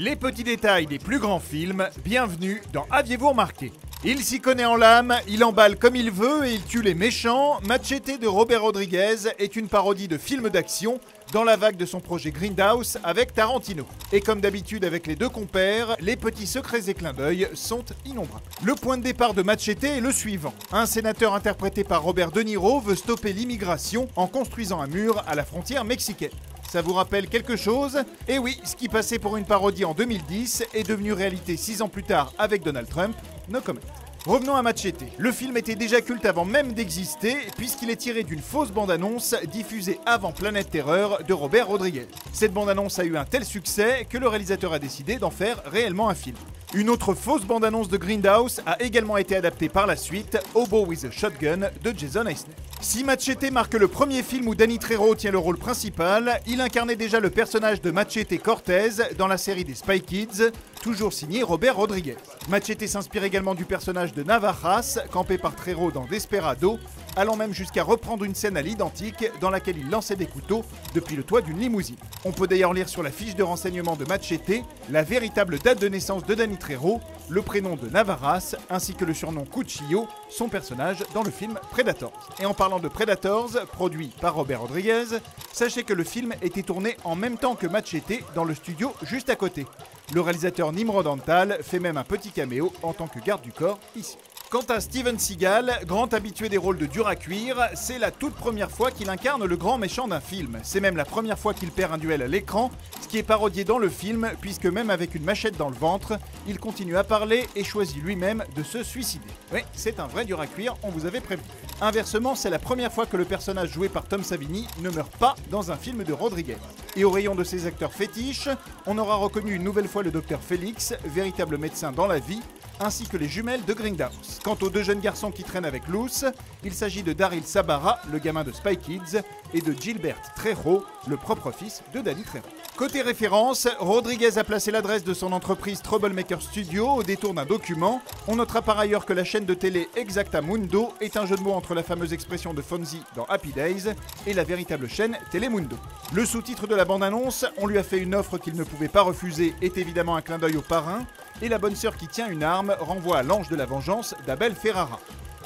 Les petits détails des plus grands films, bienvenue dans Aviez-vous remarqué? Il s'y connaît en l'âme, il emballe comme il veut et il tue les méchants. Machete de Robert Rodriguez est une parodie de film d'action dans la vague de son projet Grindhouse avec Tarantino. Et comme d'habitude avec les deux compères, les petits secrets et clins d'œil sont innombrables. Le point de départ de Machete est le suivant. Un sénateur interprété par Robert De Niro veut stopper l'immigration en construisant un mur à la frontière mexicaine. Ça vous rappelle quelque chose? Eh oui, ce qui passait pour une parodie en 2010 est devenu réalité 6 ans plus tard avec Donald Trump. No comment. Revenons à Machete. Le film était déjà culte avant même d'exister, puisqu'il est tiré d'une fausse bande-annonce diffusée avant Planète Terreur de Robert Rodriguez. Cette bande-annonce a eu un tel succès que le réalisateur a décidé d'en faire réellement un film. Une autre fausse bande-annonce de Grindhouse a également été adaptée par la suite, Hobo with a Shotgun de Jason Eisner. Si Machete marque le premier film où Danny Trejo tient le rôle principal, il incarnait déjà le personnage de Machete Cortez dans la série des Spy Kids, toujours signé Robert Rodriguez. Machete s'inspire également du personnage de Navajas, campé par Trejo dans Desperado, allant même jusqu'à reprendre une scène à l'identique dans laquelle il lançait des couteaux depuis le toit d'une limousine. On peut d'ailleurs lire sur la fiche de renseignement de Machete la véritable date de naissance de Danny Trejo, le prénom de Navajas, ainsi que le surnom Cuchillo, son personnage dans le film Predators. Et en parlant de Predators, produit par Robert Rodriguez, sachez que le film était tourné en même temps que Machete dans le studio juste à côté. Le réalisateur Nimrod Antal fait même un petit caméo en tant que garde du corps ici. Quant à Steven Seagal, grand habitué des rôles de dur à cuire, c'est la toute première fois qu'il incarne le grand méchant d'un film. C'est même la première fois qu'il perd un duel à l'écran, ce qui est parodié dans le film, puisque même avec une machette dans le ventre, il continue à parler et choisit lui-même de se suicider. Oui, c'est un vrai dur à cuire, on vous avait prévenu. Inversement, c'est la première fois que le personnage joué par Tom Savini ne meurt pas dans un film de Rodriguez. Et au rayon de ses acteurs fétiches, on aura reconnu une nouvelle fois le docteur Félix, véritable médecin dans la vie, ainsi que les jumelles de Grindhouse. Quant aux deux jeunes garçons qui traînent avec Luce, il s'agit de Daryl Sabara, le gamin de Spy Kids, et de Gilbert Trejo, le propre fils de Danny Trejo. Côté référence, Rodriguez a placé l'adresse de son entreprise Troublemaker Studio au détour d'un document. On notera par ailleurs que la chaîne de télé Exactamundo est un jeu de mots entre la fameuse expression de Fonzie dans Happy Days et la véritable chaîne Telemundo. Le sous-titre de la bande-annonce, on lui a fait une offre qu'il ne pouvait pas refuser, est évidemment un clin d'œil au parrain, et la bonne sœur qui tient une arme renvoie à l'ange de la vengeance d'Abel Ferrara.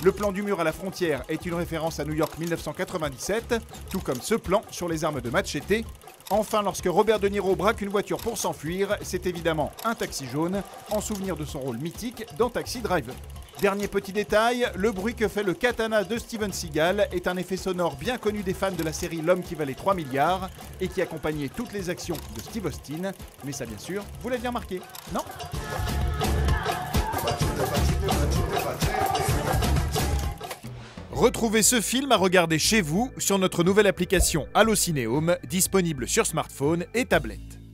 Le plan du mur à la frontière est une référence à New York 1997, tout comme ce plan sur les armes de Machete. Enfin, lorsque Robert De Niro braque une voiture pour s'enfuir, c'est évidemment un taxi jaune, en souvenir de son rôle mythique dans Taxi Driver. Dernier petit détail, le bruit que fait le katana de Steven Seagal est un effet sonore bien connu des fans de la série L'homme qui valait 3 milliards et qui accompagnait toutes les actions de Steve Austin. Mais ça, bien sûr, vous l'avez bien remarqué, non? Retrouvez ce film à regarder chez vous sur notre nouvelle application Allocinéum, disponible sur smartphone et tablette.